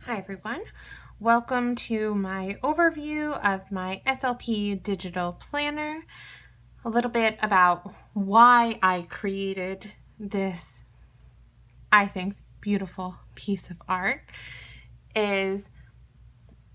Hi everyone, welcome to my overview of my SLP digital planner. A little bit about why I created this, I think, beautiful piece of art is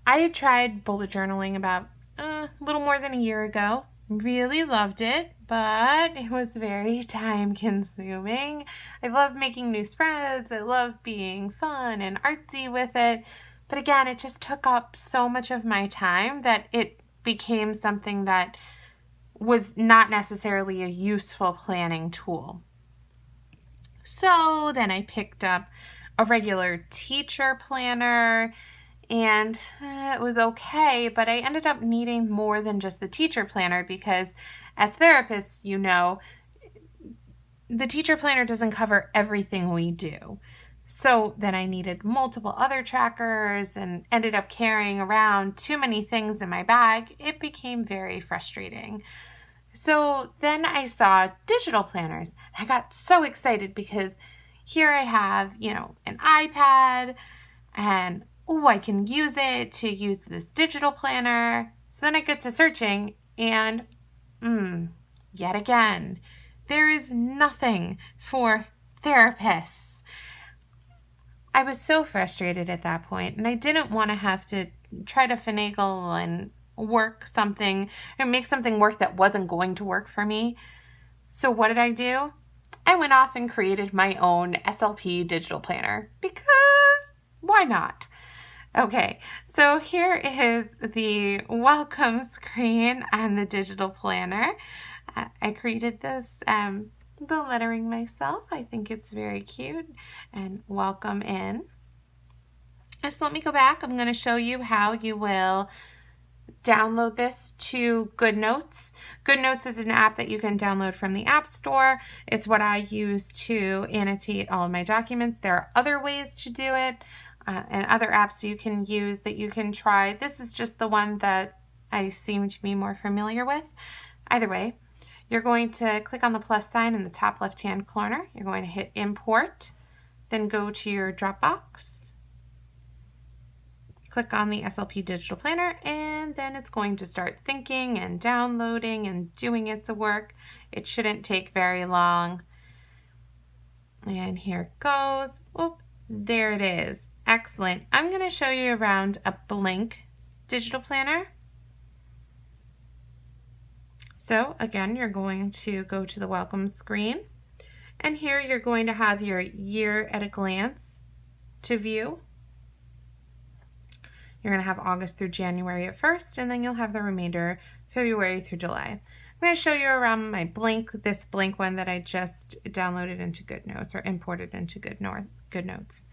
I had tried bullet journaling about a little more than a year ago. Really loved it, but it was very time consuming. I love making new spreads. I love being fun and artsy with it. But again, it just took up so much of my time that it became something that was not necessarily a useful planning tool. So then I picked up a regular teacher planner and it was okay, but I ended up needing more than just the teacher planner because as therapists, you know, the teacher planner doesn't cover everything we do. So then I needed multiple other trackers and ended up carrying around too many things in my bag. It became very frustrating. So then I saw digital planners. I got so excited because here I have, an iPad and I can use it to use this digital planner. So then I get to searching and yet again, there is nothing for therapists. I was so frustrated at that point, and I didn't want to have to try to finagle and work something and make something work that wasn't going to work for me. So what did I do? I went off and created my own SLP digital planner because why not? Okay, so here is the welcome screen on the digital planner. I created this, the lettering myself. I think it's very cute, and welcome in. So let me go back. I'm going to show you how you will download this to GoodNotes. GoodNotes is an app that you can download from the App Store. It's what I use to annotate all of my documents. There are other ways to do it and other apps you can use that you can try. This is just the one that I seem to be more familiar with. Either way, you're going to click on the plus sign in the top left-hand corner. You're going to hit import, then go to your Dropbox. Click on the SLP Digital Planner, and then it's going to start thinking and downloading and doing its work. It shouldn't take very long. And here it goes. Oop, there it is. Excellent. I'm going to show you around a blank digital planner. So again, you're going to go to the welcome screen, and here you're going to have your year at a glance to view. You're going to have August through January at first, and then you'll have the remainder February through July. I'm going to show you around my this blank one that I just downloaded into GoodNotes or imported into GoodNotes.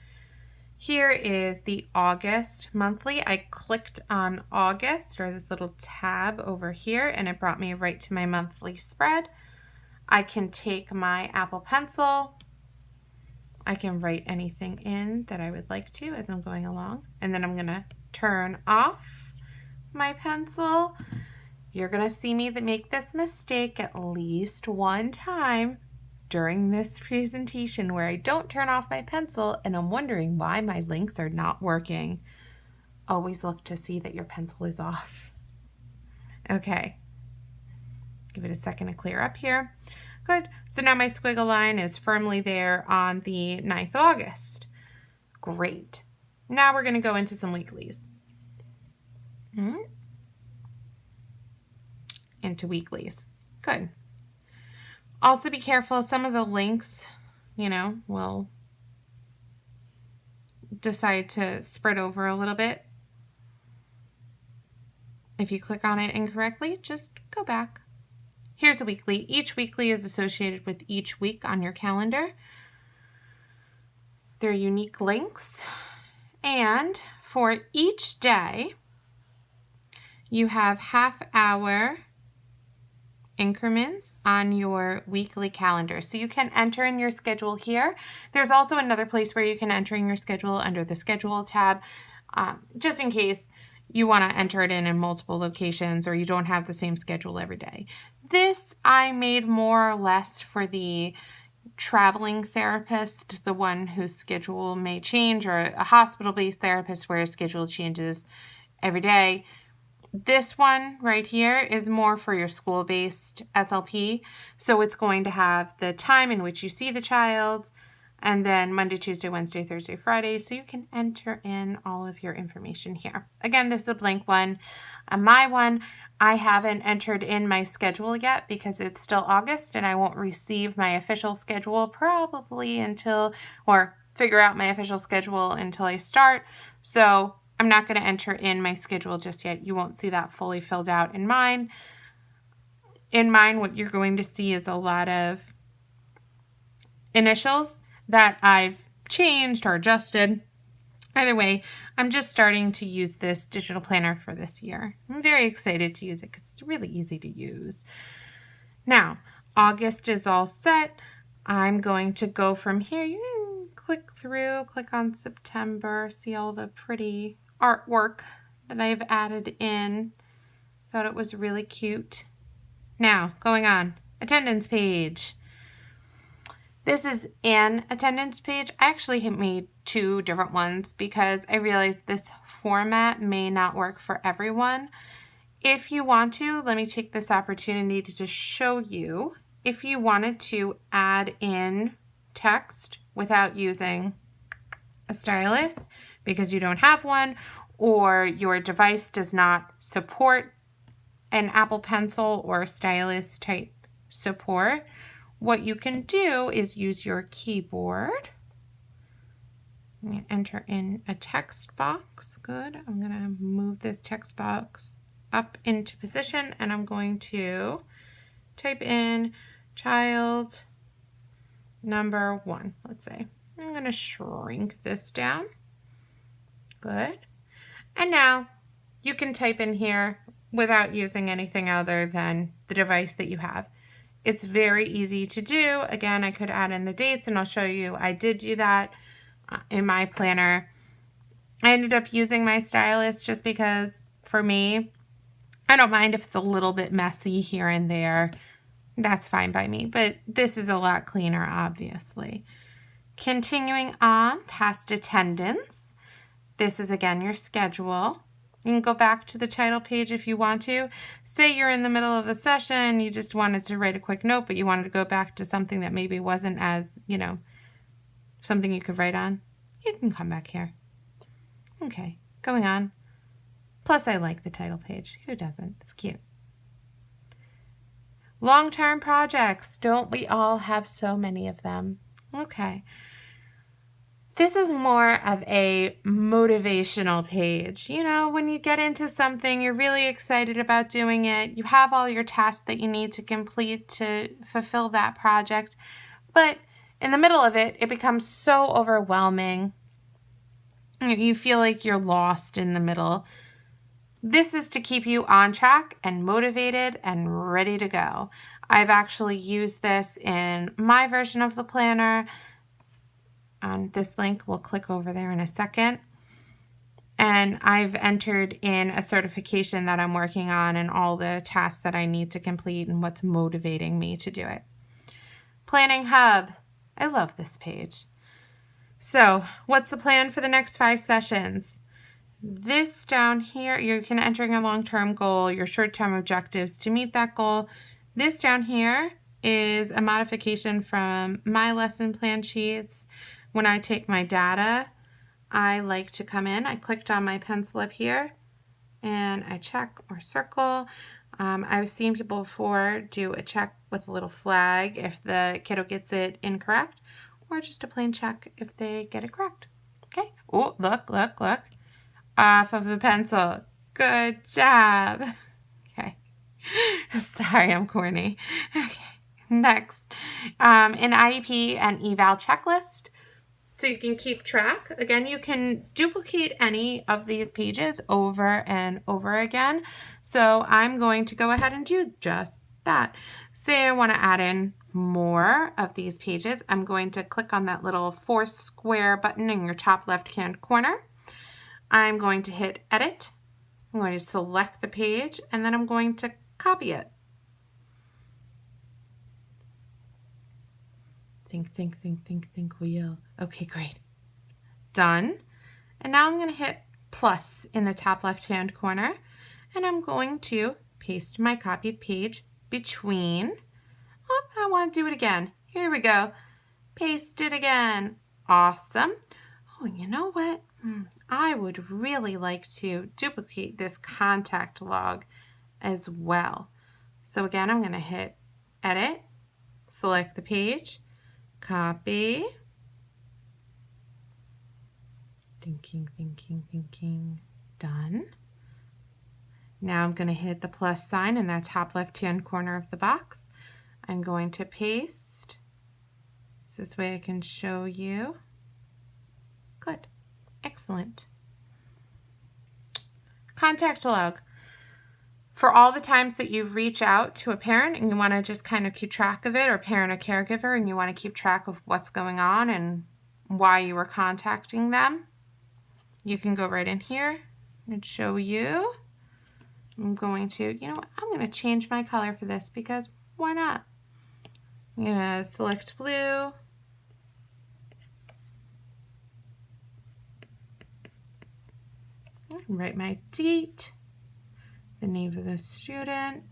Here is the August monthly. I clicked on August, or this little tab over here, and it brought me right to my monthly spread. I can take my Apple Pencil. I can write anything in that I would like to as I'm going along, and then I'm going to turn off my pencil. You're going to see me make this mistake at least one time during this presentation where I don't turn off my pencil and I'm wondering why my links are not working. Always look to see that your pencil is off. Okay. Give it a second to clear up here. Good. So now my squiggle line is firmly there on the 9th of August. Great. Now we're going to go into some weeklies. Into weeklies. Good. Also be careful, some of the links, will decide to spread over a little bit. If you click on it incorrectly, just go back. Here's a weekly. Each weekly is associated with each week on your calendar. They're unique links. And for each day, you have half-hour increments on your weekly calendar. So you can enter in your schedule here. There's also another place where you can enter in your schedule under the Schedule tab, just in case you want to enter it in multiple locations or you don't have the same schedule every day. This I made more or less for the traveling therapist, the one whose schedule may change, or a hospital-based therapist where schedule changes every day. This one right here is more for your school-based SLP. So it's going to have the time in which you see the child, and then Monday, Tuesday, Wednesday, Thursday, Friday. So you can enter in all of your information here. Again, this is a blank one. On my one, I haven't entered in my schedule yet because it's still August and I won't receive my official schedule probably until, or figure out my official schedule until I start. So I'm not going to enter in my schedule just yet. You won't see that fully filled out in mine. In mine, what you're going to see is a lot of initials that I've changed or adjusted. Either way, I'm just starting to use this digital planner for this year. I'm very excited to use it because it's really easy to use. Now, August is all set. I'm going to go from here. You can click through, click on September, see all the pretty artwork that I've added in. Thought it was really cute. Now, going on, attendance page. This is an attendance page. I actually made 2 different ones because I realized this format may not work for everyone. If you want to, let me take this opportunity to just show you. If you wanted to add in text without using a stylus because you don't have one, or your device does not support an Apple Pencil or stylus type support, what you can do is use your keyboard. I'm going to enter in a text box. Good. I'm going to move this text box up into position and I'm going to type in child number 1, let's say. I'm going to shrink this down. Good. And now you can type in here without using anything other than the device that you have. It's very easy to do. Again, I could add in the dates and I'll show you. I did do that in my planner. I ended up using my stylus just because for me, I don't mind if it's a little bit messy here and there. That's fine by me, but this is a lot cleaner, obviously. Continuing on, past attendance. This is again your schedule. You can go back to the title page if you want to. Say you're in the middle of a session, you just wanted to write a quick note, but you wanted to go back to something that maybe wasn't as, something you could write on. You can come back here. Okay, going on. Plus, I like the title page. Who doesn't? It's cute. Long-term projects. Don't we all have so many of them? Okay. This is more of a motivational page. When you get into something, you're really excited about doing it. You have all your tasks that you need to complete to fulfill that project. But in the middle of it, it becomes so overwhelming. You feel like you're lost in the middle. This is to keep you on track and motivated and ready to go. I've actually used this in my version of the planner. On this link, we'll click over there in a second. And I've entered in a certification that I'm working on and all the tasks that I need to complete and what's motivating me to do it. Planning Hub. I love this page. So, what's the plan for the next 5 sessions? This down here, you can enter a long-term goal, your short-term objectives to meet that goal. This down here is a modification from my lesson plan sheets. When I take my data, I like to come in. I clicked on my pencil up here and I check or circle. I've seen people before do a check with a little flag if the kiddo gets it incorrect, or just a plain check if they get it correct. Okay. Oh, look. Off of the pencil. Good job. Okay. Sorry, I'm corny. Okay. Next, an IEP and eval checklist. So you can keep track. Again, you can duplicate any of these pages over and over again. So I'm going to go ahead and do just that. Say I want to add in more of these pages. I'm going to click on that little 4 square button in your top left-hand corner. I'm going to hit edit. I'm going to select the page and then I'm going to copy it. Think wheel. Okay, great. Done. And now I'm going to hit plus in the top left-hand corner, and I'm going to paste my copied page between. Oh, I want to do it again. Here we go. Paste it again. Awesome. Oh, you know what? I would really like to duplicate this contact log as well. So again, I'm going to hit edit, select the page, copy. Thinking. Done. Now I'm going to hit the plus sign in that top left-hand corner of the box. I'm going to paste. So this way I can show you. Good. Excellent. Contact log. For all the times that you reach out to a parent and you want to just kind of keep track of it, or parent or caregiver, and you want to keep track of what's going on and why you were contacting them, you can go right in here and show you. I'm going to, you know what, I'm going to change my color for this because why not? I'm going to select blue. Write my date, the name of the student.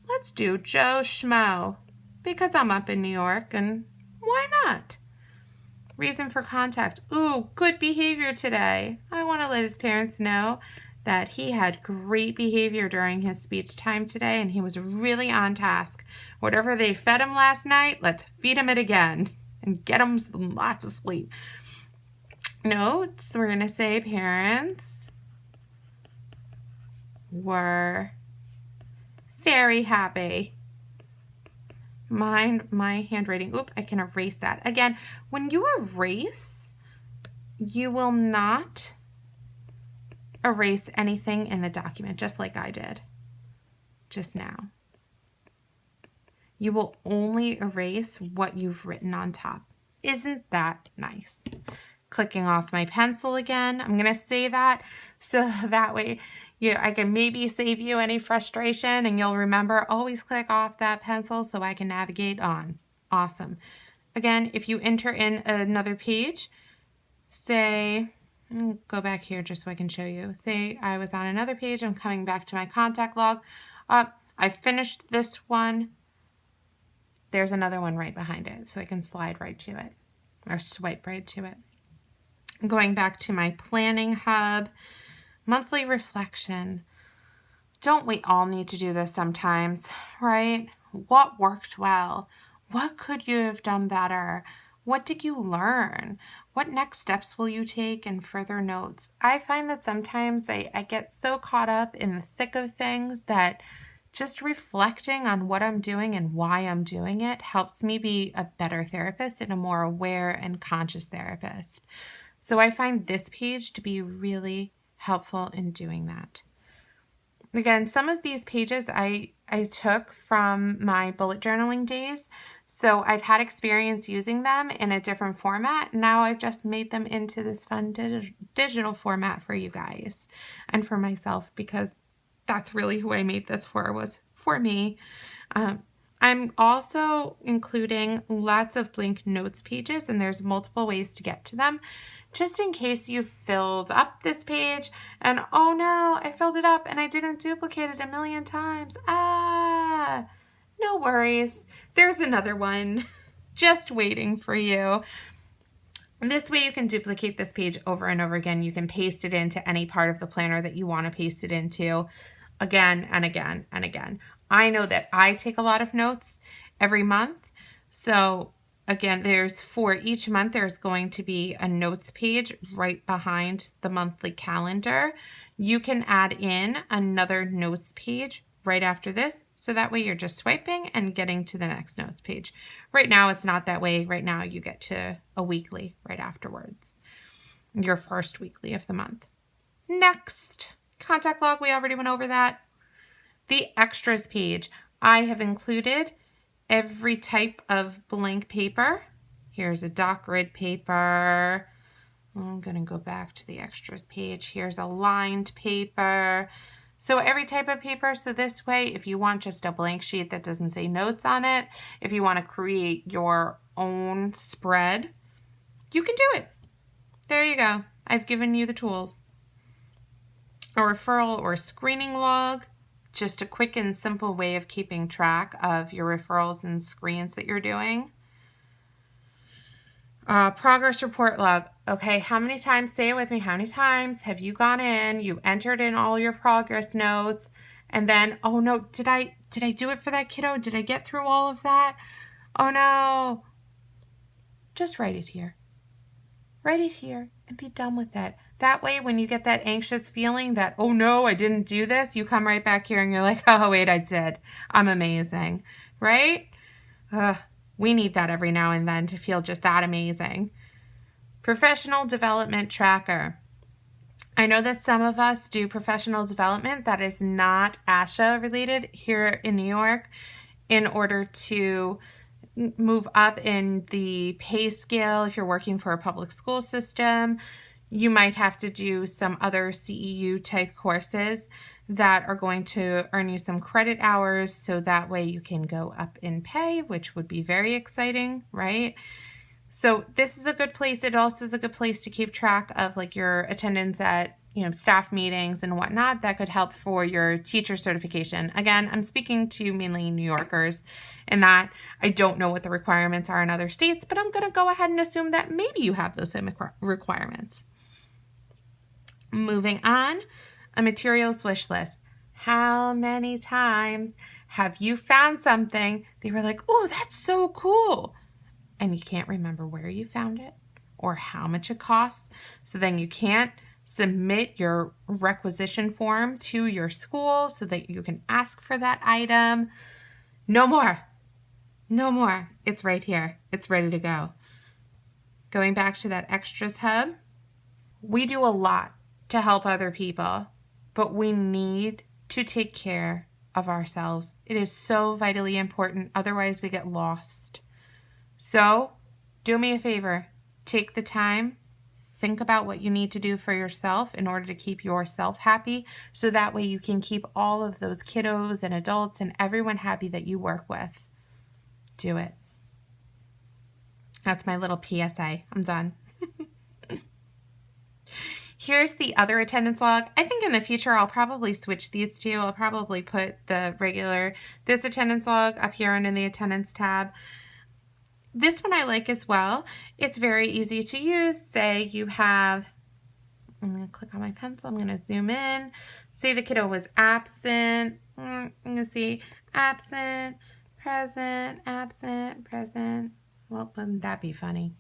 Let's do Joe Schmo because I'm up in New York, and why not? Reason for contact. Ooh, good behavior today. I want to let his parents know that he had great behavior during his speech time today, and he was really on task. Whatever they fed him last night, let's feed him it again and get him lots of sleep. Notes, we're going to say parents were very happy. My handwriting. Oop, I can erase that. Again, when you erase, you will not erase anything in the document, just like I did just now. You will only erase what you've written on top. Isn't that nice? Clicking off my pencil again. I'm going to say that so that way I can maybe save you any frustration, and you'll remember, always click off that pencil so I can navigate on. Awesome. Again, if you enter in another page, say, go back here just so I can show you. Say I was on another page. I'm coming back to my contact log. I finished this one. There's another one right behind it, so I can slide right to it or swipe right to it. Going back to my planning hub, monthly reflection. Don't we all need to do this sometimes, right? What worked well? What could you have done better? What did you learn? What next steps will you take, and further notes? I find that sometimes I get so caught up in the thick of things that just reflecting on what I'm doing and why I'm doing it helps me be a better therapist and a more aware and conscious therapist. So I find this page to be really helpful in doing that. Again, some of these pages I took from my bullet journaling days, so I've had experience using them in a different format. Now I've just made them into this fun digital format for you guys and for myself, because that's really who I made this for, was for me. I'm also including lots of blank notes pages, and there's multiple ways to get to them, just in case you filled up this page and, oh no, I filled it up and I didn't duplicate it a million times. No worries. There's another one just waiting for you. And this way you can duplicate this page over and over again. You can paste it into any part of the planner that you want to paste it into again and again and again. I know that I take a lot of notes every month. So again, for each month, there's going to be a notes page right behind the monthly calendar. You can add in another notes page right after this. So that way you're just swiping and getting to the next notes page. Right now, it's not that way. Right now, you get to a weekly right afterwards. Your first weekly of the month. Next, contact log. We already went over that. The extras page. I have included every type of blank paper. Here's a doc grid paper. I'm going to go back to the extras page. Here's a lined paper. So every type of paper. So this way, if you want just a blank sheet that doesn't say notes on it, if you want to create your own spread, you can do it. There you go. I've given you the tools. A referral or screening log, just a quick and simple way of keeping track of your referrals and screens that you're doing. Progress report log. Okay, how many times, say it with me, how many times have you gone in, you entered in all your progress notes, and then, oh no, did I do it for that kiddo? Did I get through all of that? Oh no. Just write it here. Write it here and be done with it. That way, when you get that anxious feeling that, oh no, I didn't do this, you come right back here and you're like, oh wait, I did. I'm amazing, right? We need that every now and then to feel just that amazing. Professional development tracker. I know that some of us do professional development that is not ASHA related here in New York in order to move up in the pay scale. If you're working for a public school system, you might have to do some other CEU type courses that are going to earn you some credit hours, so that way you can go up in pay, which would be very exciting, right? So this is a good place. It also is a good place to keep track of like your attendance at, staff meetings and whatnot. That could help for your teacher certification. Again, I'm speaking to mainly New Yorkers in that I don't know what the requirements are in other states, but I'm going to go ahead and assume that maybe you have those same requirements. Moving on, a materials wish list. How many times have you found something they were like, oh, that's so cool, and you can't remember where you found it or how much it costs? So then you can't submit your requisition form to your school so that you can ask for that item. No more. No more. It's right here. It's ready to go. Going back to that extras hub, we do a lot to help other people, but we need to take care of ourselves. It is so vitally important. Otherwise, we get lost. So do me a favor. Take the time. Think about what you need to do for yourself in order to keep yourself happy, so that way you can keep all of those kiddos and adults and everyone happy that you work with. Do it. That's my little PSA. I'm done. Here's the other attendance log. I think in the future I'll probably switch these two. I'll probably put this attendance log up here under the attendance tab. This one I like as well. It's very easy to use. Say you have, I'm going to click on my pencil. I'm going to zoom in. Say the kiddo was absent. I'm going to see absent, present, absent, present. Well, wouldn't that be funny?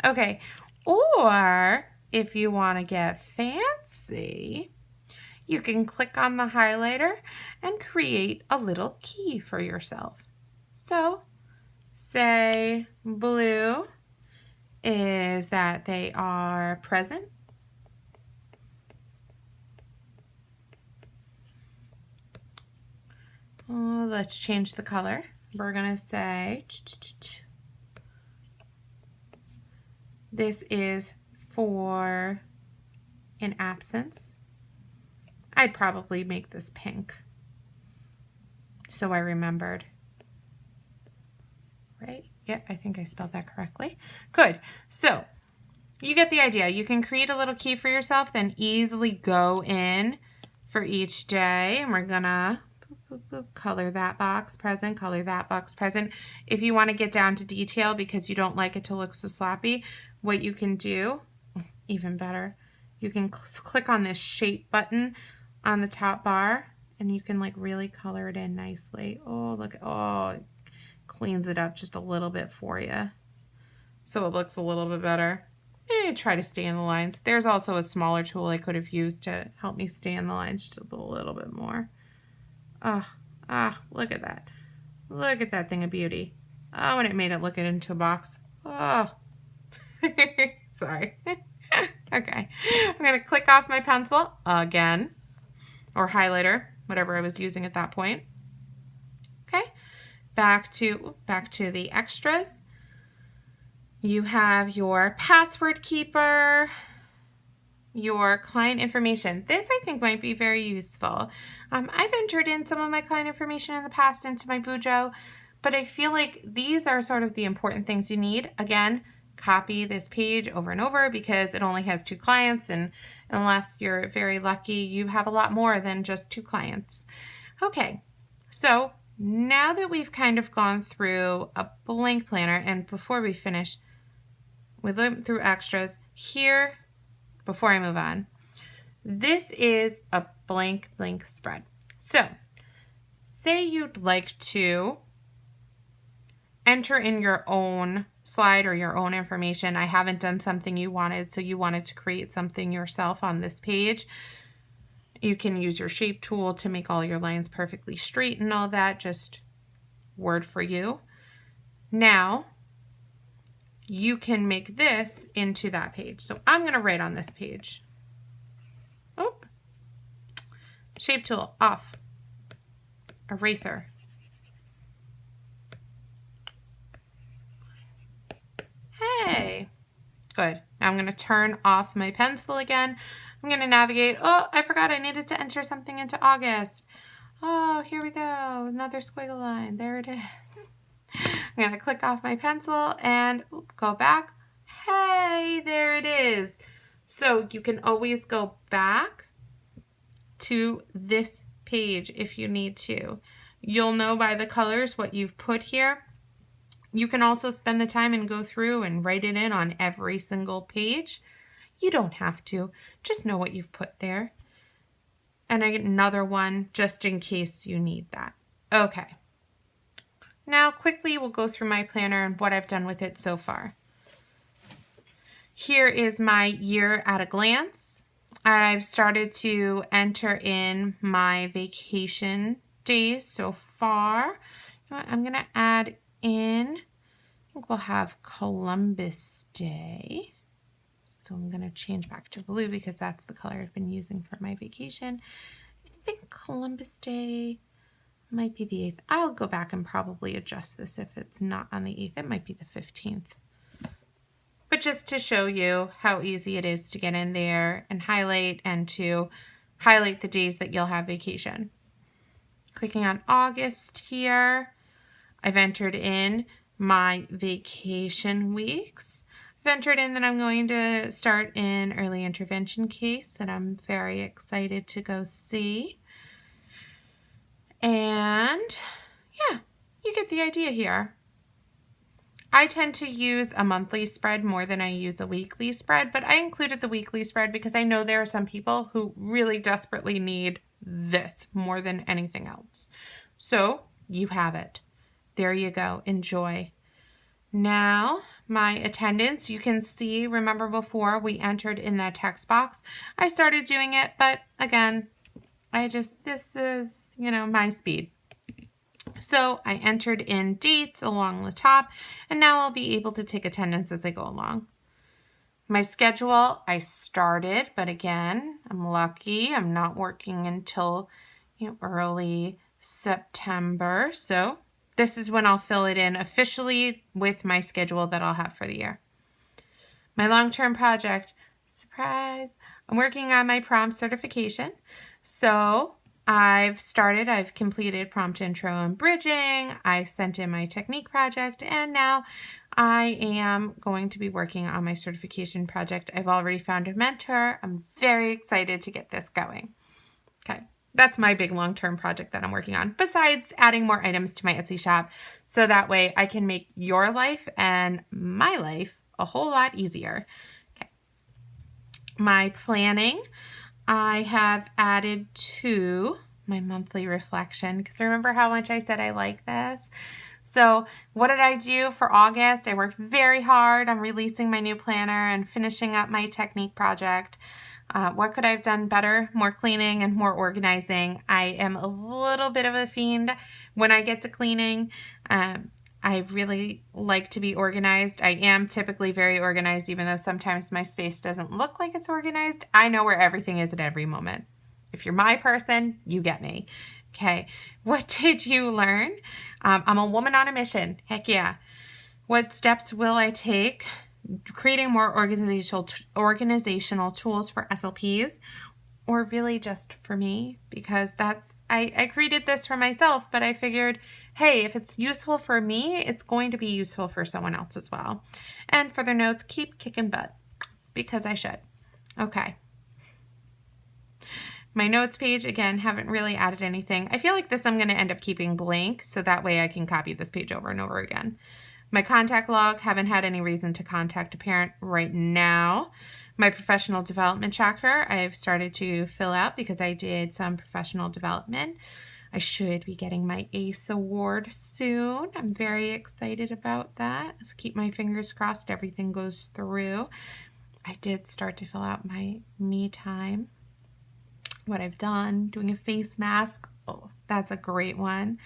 Okay. Or if you want to get fancy, you can click on the highlighter and create a little key for yourself. So say blue is that they are present. Let's change the color. We're going to say this is for an absence. I'd probably make this pink so I remembered. Right? Yep, I think I spelled that correctly. Good. So you get the idea. You can create a little key for yourself, then easily go in for each day. And we're gonna color that box present, color that box present. If you want to get down to detail because you don't like it to look so sloppy, what you can do, even better, you can click on this shape button on the top bar and you can like really color it in nicely. Oh, look, oh, it cleans it up just a little bit for you so it looks a little bit better. Try to stay in the lines. There's also a smaller tool I could have used to help me stay in the lines just a little bit more. Look at that. Look at that thing of beauty. Oh, and it made it look into a box. Oh, sorry. Okay, I'm going to click off my pencil again, or highlighter, whatever I was using at that point. Okay, back to the extras. You have your password keeper, your client information. This I think might be very useful. I've entered in some of my client information in the past into my Bujo, but I feel like these are sort of the important things you need. Again, copy this page over and over because it only has 2 clients, and unless you're very lucky, you have a lot more than just 2 clients. Okay, so now that we've kind of gone through a blank planner, and before we finish, we look through extras here before I move on. This is a blank spread. So say you'd like to enter in your own slide or your own information. I haven't done something you wanted, so you wanted to create something yourself on this page. You can use your shape tool to make all your lines perfectly straight and all that, just word for you. Now, you can make this into that page. So I'm going to write on this page. Oh, shape tool off, eraser. Hey, good. Now I'm going to turn off my pencil again. I'm going to navigate. Oh, I forgot I needed to enter something into August. Oh, here we go. Another squiggle line. There it is. I'm going to click off my pencil and go back. Hey, there it is. So you can always go back to this page if you need to. You'll know by the colors what you've put here. You can also spend the time and go through and write it in on every single page. You don't have to. Just know what you've put there. And I get another one just in case you need that. Okay. Now quickly we'll go through my planner and what I've done with it so far. Here is my year at a glance. I've started to enter in my vacation days so far. You know what, I'm going to add in, I think we'll have Columbus Day. So I'm going to change back to blue because that's the color I've been using for my vacation. I think Columbus Day might be the 8th. I'll go back and probably adjust this if it's not on the 8th. It might be the 15th. But just to show you how easy it is to get in there and to highlight the days that you'll have vacation. Clicking on August here, I've entered in my vacation weeks. I've entered in that I'm going to start an early intervention case that I'm very excited to go see. And yeah, you get the idea here. I tend to use a monthly spread more than I use a weekly spread, but I included the weekly spread because I know there are some people who really desperately need this more than anything else. So you have it. There you go. Enjoy. Now, my attendance, you can see, remember before we entered in that text box, I started doing it, but again, this is, my speed. So I entered in dates along the top, and now I'll be able to take attendance as I go along. My schedule, I started, but again, I'm lucky. I'm not working until early September. So this is when I'll fill it in officially with my schedule that I'll have for the year. My long-term project, surprise, I'm working on my prompt certification. So I've completed prompt intro and bridging. I sent in my technique project, and now I am going to be working on my certification project. I've already found a mentor. I'm very excited to get this going. Okay. That's my big long-term project that I'm working on, besides adding more items to my Etsy shop, so that way I can make your life and my life a whole lot easier. Okay. My planning, I have added to my monthly reflection because remember how much I said I like this? So what did I do for August? I worked very hard on releasing my new planner and finishing up my technique project. What could I have done better? More cleaning and more organizing. I am a little bit of a fiend when I get to cleaning. I really like to be organized. I am typically very organized, even though sometimes my space doesn't look like it's organized. I know where everything is at every moment. If you're my person, you get me. Okay, what did you learn? I'm a woman on a mission. Heck yeah. What steps will I take? Creating more organizational tools for SLPs. or really just for me, because I created this for myself, but I figured, hey, if it's useful for me, it's going to be useful for someone else as well. And for the notes, keep kicking butt, because I should. Okay. My notes page, again, haven't really added anything. I feel like this I'm going to end up keeping blank, so that way I can copy this page over and over again. My contact log, haven't had any reason to contact a parent right now. My professional development chapter, I've started to fill out because I did some professional development. I should be getting my ACE award soon. I'm very excited about that. Let's keep my fingers crossed everything goes through. I did start to fill out my me time. What I've done, doing a face mask. Oh, that's a great one.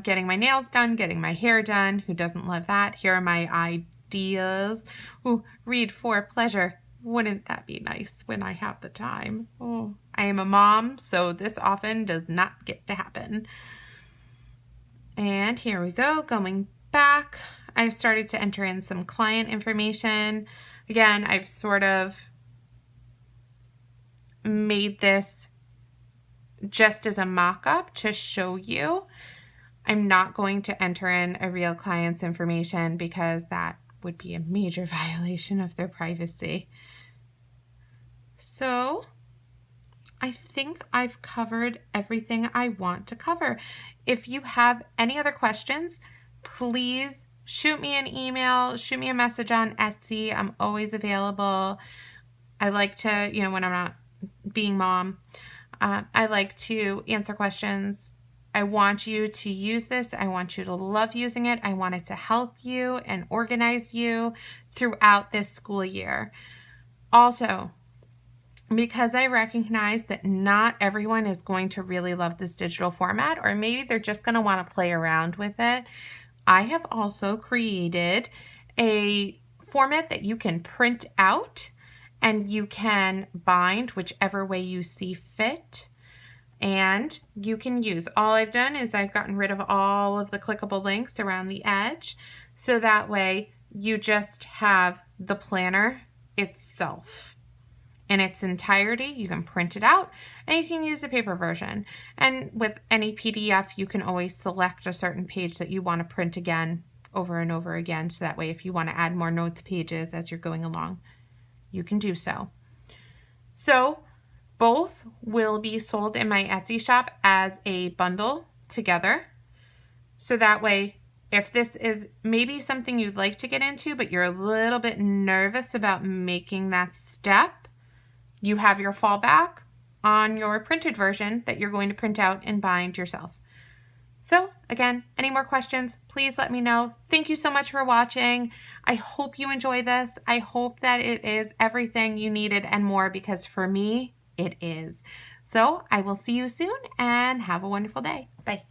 Getting my nails done, getting my hair done. Who doesn't love that? Here are my ideas. Ooh, read for pleasure. Wouldn't that be nice when I have the time? Oh, I am a mom, so this often does not get to happen. And here we go, going back. I've started to enter in some client information. Again, I've sort of made this just as a mock-up to show you. I'm not going to enter in a real client's information because that would be a major violation of their privacy. So I think I've covered everything I want to cover. If you have any other questions, please shoot me an email, shoot me a message on Etsy. I'm always available. I like to, when I'm not being mom, I like to answer questions. I want you to use this. I want you to love using it. I want it to help you and organize you throughout this school year. Also, because I recognize that not everyone is going to really love this digital format, or maybe they're just going to want to play around with it, I have also created a format that you can print out and you can bind whichever way you see fit. And you can use, all I've done is I've gotten rid of all of the clickable links around the edge, so that way you just have the planner itself in its entirety. You can print it out and you can use the paper version. And with any PDF, you can always select a certain page that you want to print again over and over again, so that way if you want to add more notes pages as you're going along, you can do so. So both will be sold in my Etsy shop as a bundle together. So that way, if this is maybe something you'd like to get into, but you're a little bit nervous about making that step, you have your fallback on your printed version that you're going to print out and bind yourself. So again, any more questions, please let me know. Thank you so much for watching. I hope you enjoy this. I hope that it is everything you needed and more, because for me, it is. So I will see you soon and have a wonderful day. Bye.